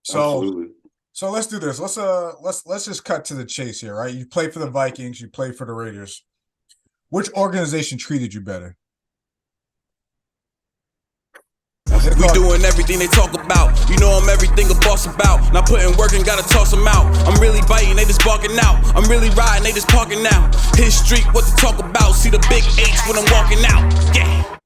So Absolutely. so let's do this. Let's just cut to the chase here, right? You played for the Vikings, you played for the Raiders. Which organization treated you better? Let's We talk. doing everything they talk about. You know I'm everything a boss about. Not putting work and gotta toss them out. I'm really biting, they just barking out. I'm really riding, they just parking now. His street, what to talk about. See the big H when I'm walking out. Yeah.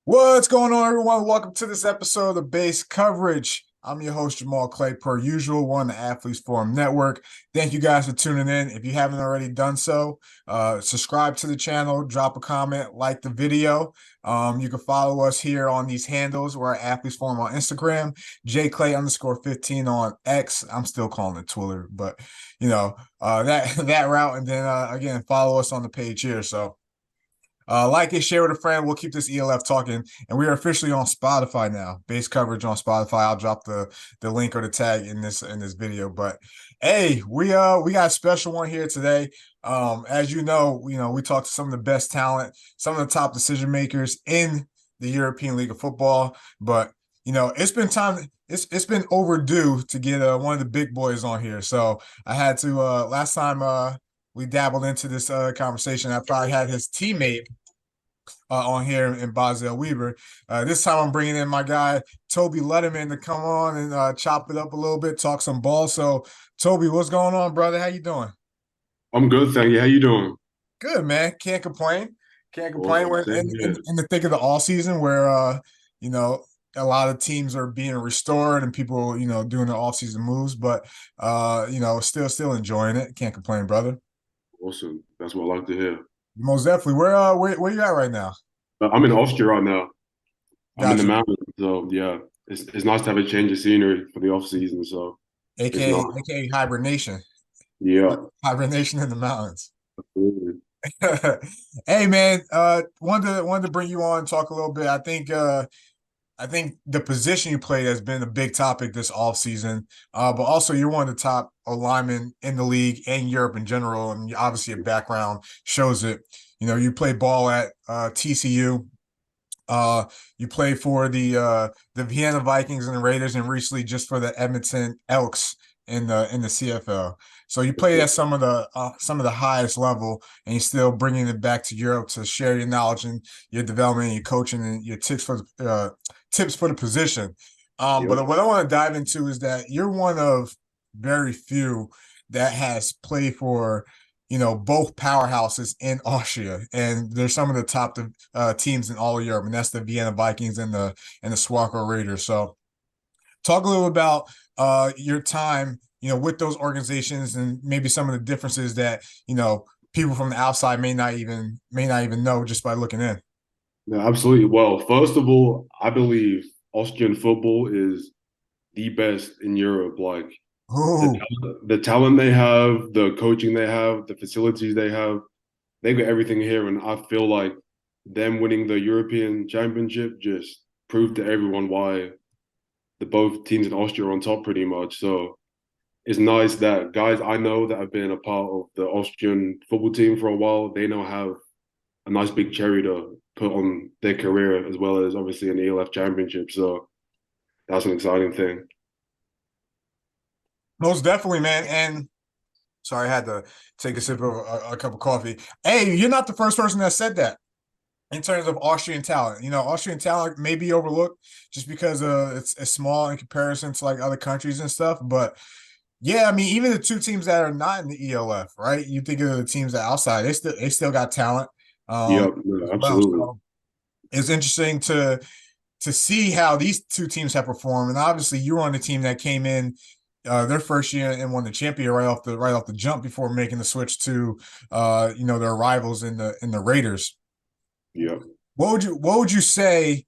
What's going on, everyone? Welcome to this episode of the Base Coverage. I'm your host, Jamal Clay, per usual, one of the Athletes Forum Network. Thank you guys for tuning in. If you haven't already done so, subscribe to the channel, drop a comment, like the video. You can follow us here on these handles. We're at Athletes Forum on Instagram, jclay_15 on X. I'm still calling it Twitter, but that route. And then again, follow us on the page here. So like and share with a friend. We'll keep this ELF talking, and we are officially on Spotify now. Base coverage on Spotify. I'll drop the link or the tag in this video. But hey, we got a special one here today. As we talked to some of the best talent, some of the top decision makers in the European League of Football. But it's been time. It's been overdue to get one of the big boys on here. So I had to last time we dabbled into this conversation. I probably had his teammate on here in Bazel Weaver. This time I'm bringing in my guy, Toby Lettman, to come on and chop it up a little bit, talk some ball. So, Toby, what's going on, brother? How you doing? I'm good, thank you. How you doing? Good, man. Can't complain. Can't complain. Awesome. We're Same here. in the thick of the all season where, you know, a lot of teams are being restored and people, doing their off season moves, but, still enjoying it. Can't complain, brother. Awesome. That's what I like to hear. Most definitely. Where you at right now? I'm in Austria right now. I'm in the Gotcha. mountains, so yeah, it's nice to have a change of scenery for the off season. So it's AKA nice. AKA hibernation. Yeah, Hibernation in the mountains. absolutely. Hey man, wanted to bring you on and talk a little bit. I think the position you played has been a big topic this offseason. But also you're one of the top linemen in the league and Europe in general, and obviously your background shows it. You play ball at TCU. You play for the Vienna Vikings and the Raiders, and recently just for the Edmonton Elks in the CFL. So you played at some of the highest level, and you're still bringing it back to Europe to share your knowledge and your development, and your coaching, and your tips for the position. But Yep. what I want to dive into is that you're one of very few that has played for both powerhouses in Austria, and they're some of the top teams in all of Europe, and that's the Vienna Vikings and the Swarco Raiders. So, talk a little about your time, with those organizations, and maybe some of the differences that people from the outside may not even know just by looking in. Yeah, absolutely. Well, first of all, I believe Austrian football is the best in Europe. Like Ooh, the talent they have, the coaching they have, the facilities they got everything here. And I feel like them winning the European Championship just proved to everyone why the both teams in Austria are on top pretty much. So it's nice that guys I know that have been a part of the Austrian football team for a while, they now have a nice big cherry to put on their career as well as obviously an ELF championship. So that's an exciting thing. most definitely, man. And sorry, I had to take a sip of a cup of coffee. Hey, you're not the first person that said that in terms of Austrian talent. Austrian talent may be overlooked just because it's small in comparison to like other countries and stuff. But yeah, I mean, even the two teams that are not in the ELF, right? You think of the teams that are outside, they still got talent Yep, yeah, as well. absolutely. So it's interesting to see how these two teams have performed. And obviously, you were on the team that came in their first year and won the champion right off the jump before making the switch to their rivals in the Raiders. Yep. What would you say,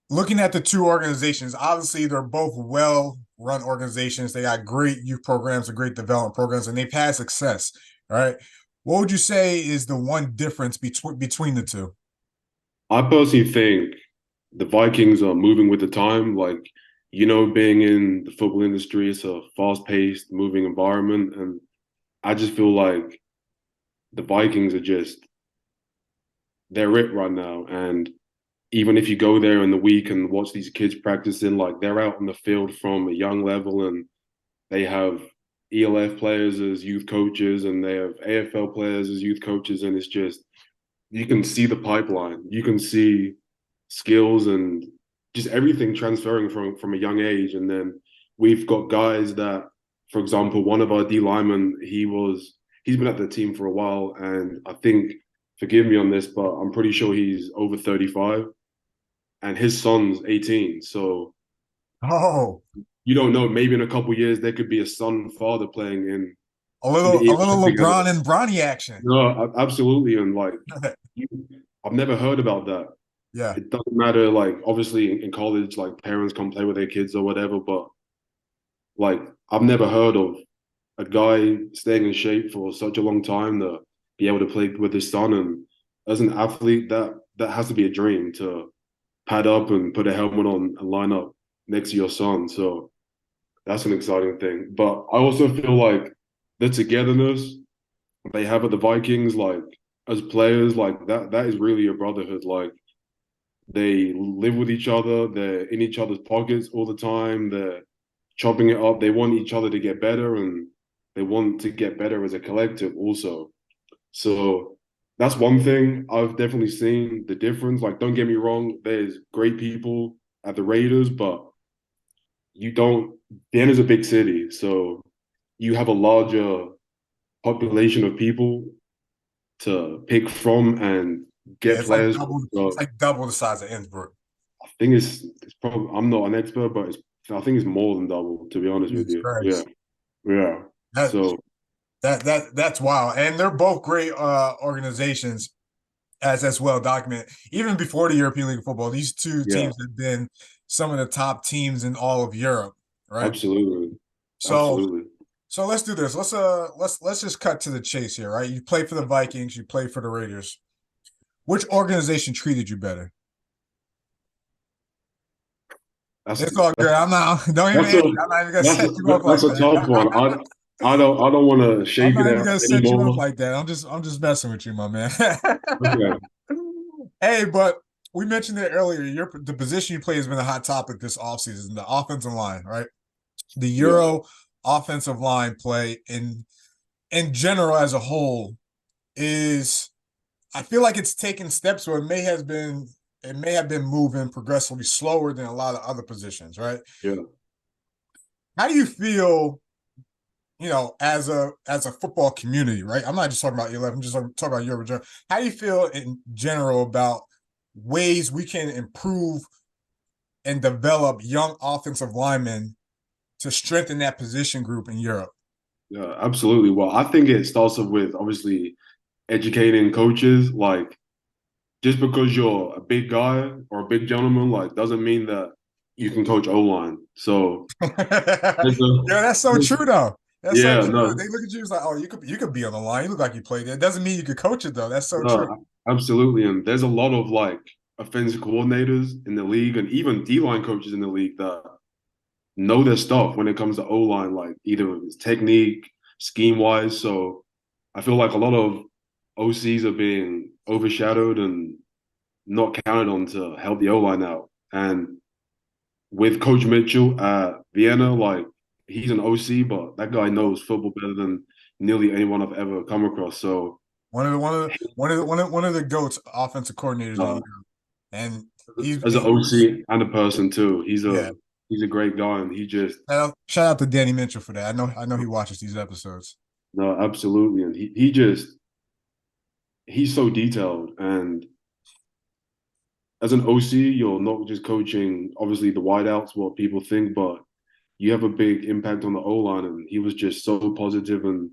looking at the two organizations? Obviously, they're both well run organizations. They got great youth programs and great development programs, and they've had success. All right. What would you say is the one difference between the two? I personally think the Vikings are moving with the time. Like, being in the football industry, it's a fast-paced, moving environment, and I just feel like the Vikings are just they're it right now. And even if you go there in the week and watch these kids practicing, like they're out in the field from a young level, and they have ELF players as youth coaches and they have AFL players as youth coaches, and it's just you can see the pipeline. You can see skills and just everything transferring from a young age. And then we've got guys that, for example, one of our D linemen, he's been at the team for a while, and I think, forgive me on this, but I'm pretty sure he's over 35, and his son's 18. So you don't know. Maybe in a couple of years there could be a son father playing in a little LeBron and Bronny action. No, absolutely, and like I've never heard about that. Yeah, it doesn't matter. Like obviously in college, like parents come play with their kids or whatever, but like I've never heard of a guy staying in shape for such a long time to be able to play with his son. And as an athlete, that has to be a dream, to pad up and put a helmet on and line up next to your son. So that's an exciting thing. But I also feel like the togetherness they have at the Vikings, like as players, like that is really a brotherhood. Like they live with each other, they're in each other's pockets all the time, they're chopping it up. They want each other to get better, and they want to get better as a collective also. So that's one thing I've definitely seen the difference. Like, don't get me wrong, there's great people at the Raiders, but Vienna's a big city, so you have a larger population of people to pick from and get players. It's like double the size of Innsbruck. I think it's probably, I'm not an expert, but I think it's more than double, to be honest with you. Christ. Yeah. That's wild. And they're both great organizations, as well documented. Even before the European League of Football, these two teams have been some of the top teams in all of Europe, right? Absolutely. So let's do this. Let's just cut to the chase here, right? You play for the Vikings, you play for the Raiders. Which organization treated you better? It's all good. I'm not even gonna set you up like that. That's a tough one. I don't want to shake it out. I'm not even gonna set you up like that. I'm just messing with you, my man. Okay. Hey, but we mentioned it earlier. The position you play has been a hot topic this offseason, the offensive line, right? The Euro offensive line play in general as a whole is, I feel like it's taken steps where it may have been moving progressively slower than a lot of other positions, right? Yeah. How do you feel, as a football community, right? I'm not just talking about 11, I'm just talking about your general. How do you feel in general about ways we can improve and develop young offensive linemen to strengthen that position group in Europe? Yeah, absolutely. Well, I think it starts off with obviously educating coaches. Like, just because you're a big guy or a big gentleman, like, doesn't mean that you can coach O-line. So that's so true though. That's so true. No. They look at you as like, oh, you could be on the line. You look like you played there. It doesn't mean you could coach it though. That's so true. Absolutely. And there's a lot of like offensive coordinators in the league and even D-line coaches in the league that know their stuff when it comes to O-line, like either it's technique, scheme-wise. So I feel like a lot of OCs are being overshadowed and not counted on to help the O-line out. And with Coach Mitchell at Vienna, like, he's an OC, but that guy knows football better than nearly anyone I've ever come across. So one of the GOATs offensive coordinators, and he's as an OC and a person too. He's a great guy, and he just shout out to Danny Mitchell for that. I know he watches these episodes. No, absolutely, and he's so detailed. And as an OC, you're not just coaching obviously the wideouts, what people think, but you have a big impact on the O-line. And he was just so positive, and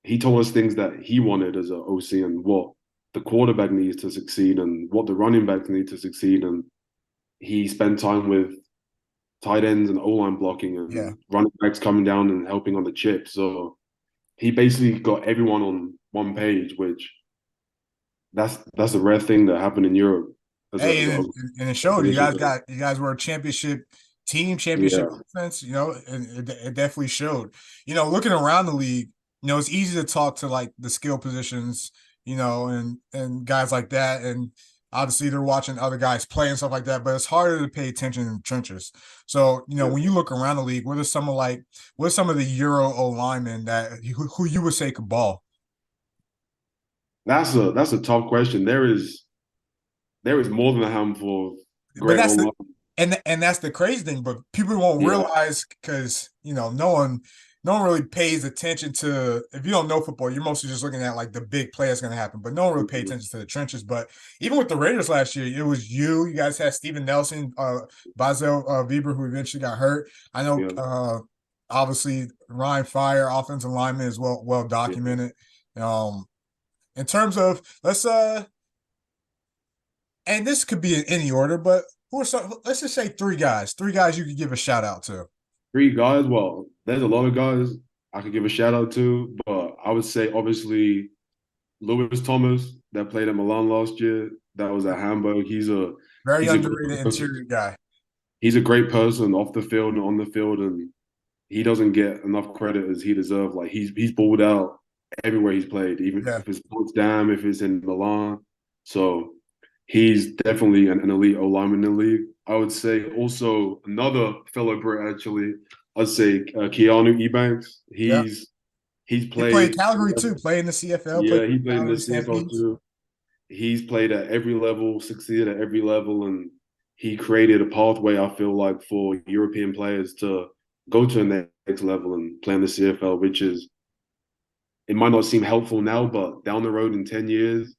he told us things that he wanted as an OC and what the quarterback needs to succeed and what the running backs need to succeed. And he spent time with tight ends and O-line blocking and running backs coming down and helping on the chip. So he basically got everyone on one page, which that's a rare thing that happened in Europe. And it showed. You guys were a championship team, championship defense, and it definitely showed. Looking around the league, it's easy to talk to like the skill positions, and guys like that. And obviously they're watching other guys play and stuff like that, but it's harder to pay attention in the trenches. So, when you look around the league, what are some of the Euro O linemen who you would say could ball? That's a tough question. There is more than a handful of But great that's the online. and that's the crazy thing, but people won't Yeah, realize because no one really pays attention to, if you don't know football, you're mostly just looking at like the big play that's going to happen, but no one really pays attention to the trenches. But even with the Raiders last year, it was you guys had Steven Nelson, Bazel Weber, who eventually got hurt. I know yeah, obviously Ryan Fire, offensive lineman, is well yeah. documented. In terms of and this could be in any order, but let's just say three guys you could give a shout out to. Three guys. Well, there's a lot of guys I could give a shout out to, but I would say obviously Lewis Thomas that played at Milan last year. That was at Hamburg. Very He's a great underrated person. interior guy. He's a great person off the field and on the field, and he doesn't get enough credit as he deserves. Like he's balled out everywhere he's played, even Yeah. if it's Potsdam, if it's in Milan. So he's definitely an elite O lineman in the league. I would say also another fellow Brit actually. I'd say Keanu Ebanks. Yeah. He's He played played. Calgary too, played in the CFL, played Yeah, he for played in the Calgary CFL Stampedes. too. He's played at every level, succeeded at every level, and he created a pathway, I feel like, for European players to go to the next level and play in the CFL, which is, it might not seem helpful now, but down the road in 10 years,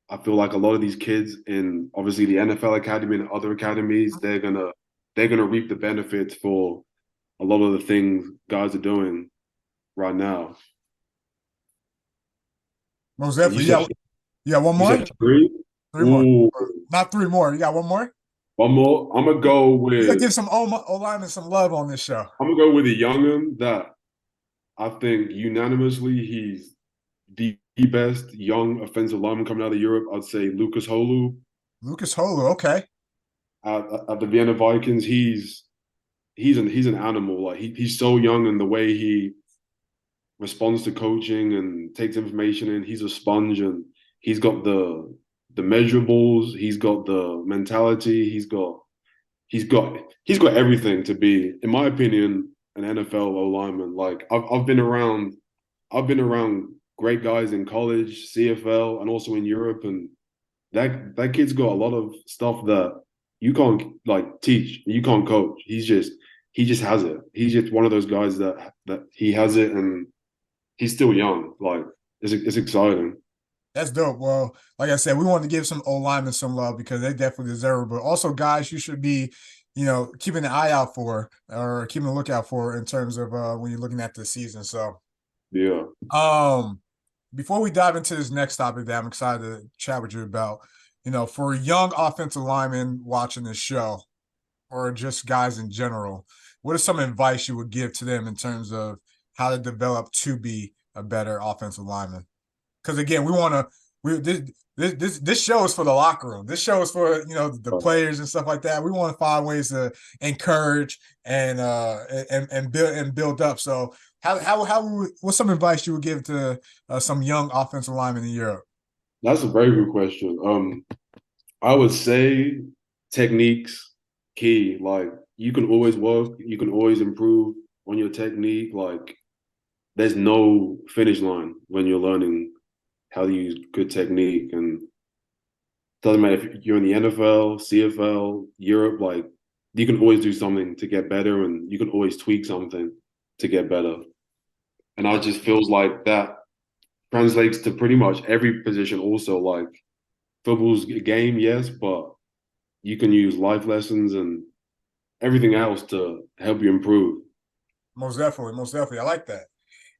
I feel like a lot of these kids in obviously the NFL academy and other academies, they're gonna reap the benefits for a lot of the things guys are doing right now. Most And definitely. Yeah. Yeah. One you more? said three? Three more. Ooh, Not three more. You got one more? one more. I'm gonna go You gotta with give some O linemen some love on this show. I'm gonna go with a young'un that I think unanimously he's the best young offensive lineman coming out of Europe. I'd say Lucas Holu Lucas Holu. Okay. at the Vienna Vikings. He's an animal. Like he's so young, and the way he responds to coaching and takes information in, he's a sponge, and he's got the measurables. He's got the mentality. He's got everything to be, in my opinion, an NFL O lineman. Like I've been around great guys in college, CFL, and also in Europe, and that kid's got a lot of stuff that you can't like teach, you can't coach. He just has it. He's just one of those guys that he has it, and he's still young. Like it's exciting. That's dope. Well, like I said, we wanted to give some O linemen some love because they definitely deserve it. But also, guys, you should be, keeping an eye out for or keeping a lookout for in terms of when you're looking at the season. So, Yeah. before we dive into this next topic that I'm excited to chat with you about, for young offensive linemen watching this show, or just guys in general, what is some advice you would give to them in terms of how to develop to be a better offensive lineman? Because again, this show is for the locker room. This show is for the players and stuff like that. We want to find ways to encourage and build up. So what's some advice you would give to some young offensive linemen in Europe? That's a very good question. I would say techniques key. Like you can always work, you can always improve on your technique. Like there's no finish line when you're learning how to use good technique, and doesn't matter if you're in the NFL, CFL, Europe. Like you can always do something to get better, and you can always tweak something to get better. And I just feels like that translates to pretty much every position. Also, like football's a game, yes, but you can use life lessons and everything else to help you improve. Most definitely. I like that.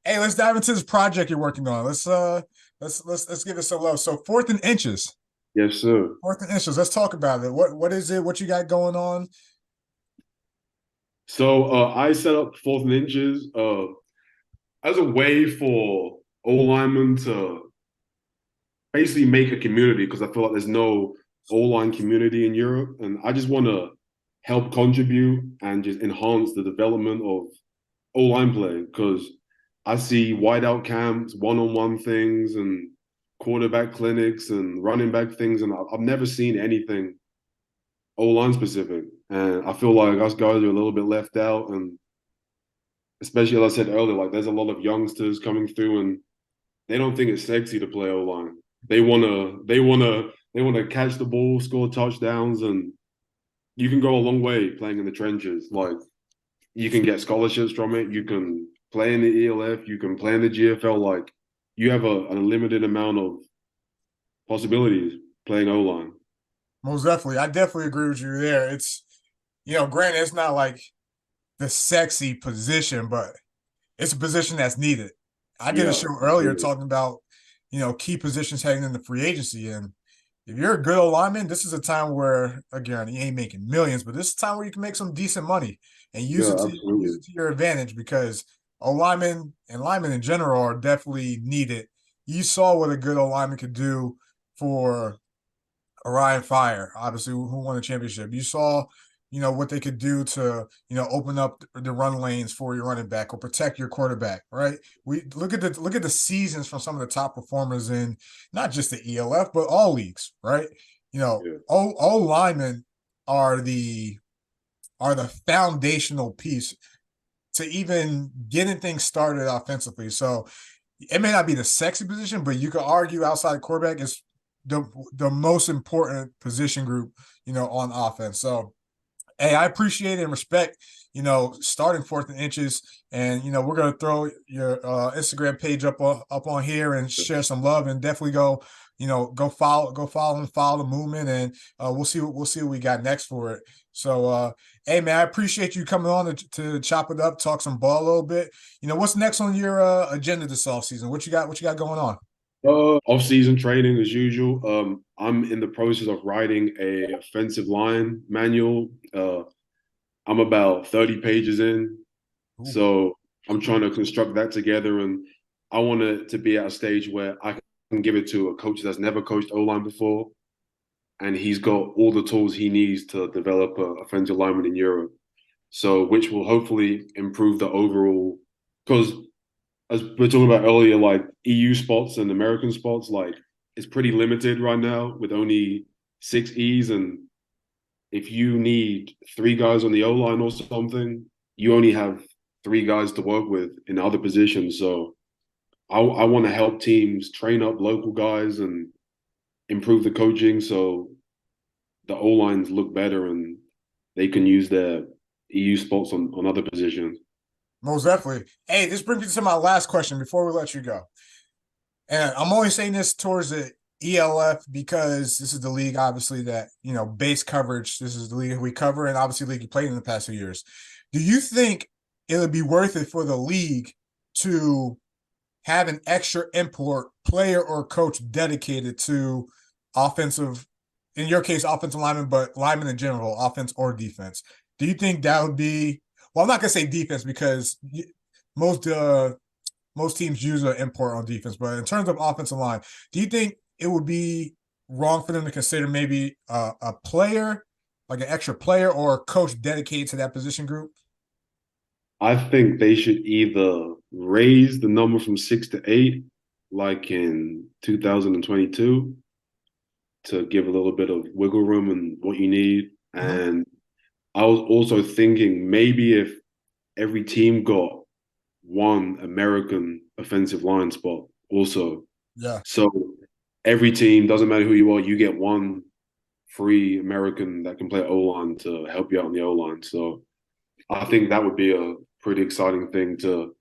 Hey, let's dive into this project you're working on. Let's give it some love. So 4th and Inches. Yes, sir. 4th and Inches. Let's talk about it. What is it? What you got going on? So I set up 4th and Inches as a way for O linemen to basically make a community, because I feel like there's no O-line community in Europe, and I just want to help contribute and just enhance the development of O-line play, because I see wideout camps, one-on-one things, and quarterback clinics and running back things, and I've never seen anything O-line specific. And I feel like us guys are a little bit left out, and especially as I said earlier, like there's a lot of youngsters coming through, and they don't think it's sexy to play O-line. They wanna catch the ball, score touchdowns, and you can go a long way playing in the trenches. Like you can get scholarships from it. You can play in the ELF. You can play in the GFL. Like you have a limited amount of possibilities playing O-line. Most definitely. I definitely agree with you there. It's, granted, it's not like the sexy position, but it's a position that's needed. I did a show earlier talking about, key positions heading into free agency. And if you're a good lineman, this is a time where, again, you ain't making millions, but this is a time where you can make some decent money and use it to your advantage, because linemen and linemen in general are definitely needed. You saw what a good lineman could do for Orion Fire, obviously, who won the championship. You saw, what they could do to, open up the run lanes for your running back or protect your quarterback, right? We look at the seasons from some of the top performers in not just the ELF, but all leagues, right? All linemen are the foundational piece to even getting things started offensively. So it may not be the sexy position, but you could argue outside quarterback is the most important position group, on offense. So, hey, I appreciate it and respect, starting 4th and Inches. And, we're going to throw your Instagram page up on here and share some love, and definitely go follow the movement, and we'll see what we got next for it. So, hey man, I appreciate you coming on to chop it up, talk some ball a little bit. What's next on your agenda this offseason? What you got going on? Off-season training as usual. I'm in the process of writing a offensive line manual. I'm about 30 pages in, so I'm trying to construct that together, and I want it to be at a stage where I can give it to a coach that's never coached O-line before, and he's got all the tools he needs to develop an offensive lineman in Europe. So, which will hopefully improve the overall, because as we were talking about earlier, like EU spots and American spots, like it's pretty limited right now with only 6 E's. And if you need 3 guys on the O-line or something, you only have 3 guys to work with in other positions. So I want to help teams train up local guys and improve the coaching so the O-lines look better and they can use their EU spots on other positions. Most definitely. Hey, this brings me to my last question before we let you go. And I'm only saying this towards the ELF because this is the league, obviously, that, base coverage, this is the league we cover, and obviously the league you played in the past few years. Do you think it would be worth it for the league to have an extra import player or coach dedicated to offensive, in your case, offensive lineman, but lineman in general, offense or defense? Do you think that would be, well, I'm not going to say defense because most teams use an import on defense, but in terms of offensive line, do you think it would be wrong for them to consider maybe a player, like an extra player, or a coach dedicated to that position group? I think they should either raise the number from 6 to 8, like in 2022, to give a little bit of wiggle room and what you need. And I was also thinking maybe if every team got 1 American offensive line spot also. Yeah. So every team, doesn't matter who you are, you get 1 free American that can play O-line to help you out on the O-line. So I think that would be a pretty exciting thing to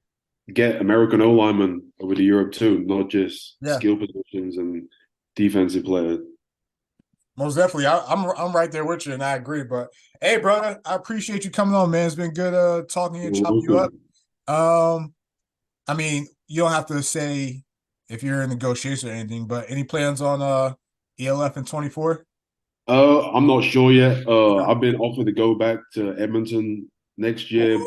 get American O-linemen over to Europe too, not just skill positions and defensive players. Most definitely. I'm right there with you, and I agree. But hey, brother, I appreciate you coming on, man. It's been good talking to you and chopping you up. I mean, you don't have to say if you're in negotiation or anything, but any plans on ELF in 24? I'm not sure yet. I've been offered to go back to Edmonton next year,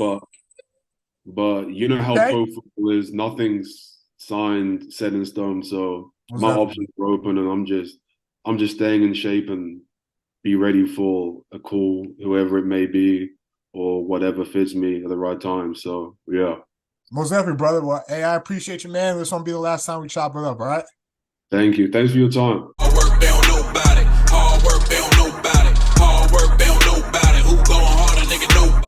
but you know how pro football is. Nothing's signed, set in stone. So my options are open, and I'm just staying in shape and be ready for a call, whoever it may be, or whatever fits me at the right time. So, yeah. Most definitely, brother. Well, hey, I appreciate you, man. This won't be the last time we chop it up, all right? Thank you. Thanks for your time. My work, they don't know about it.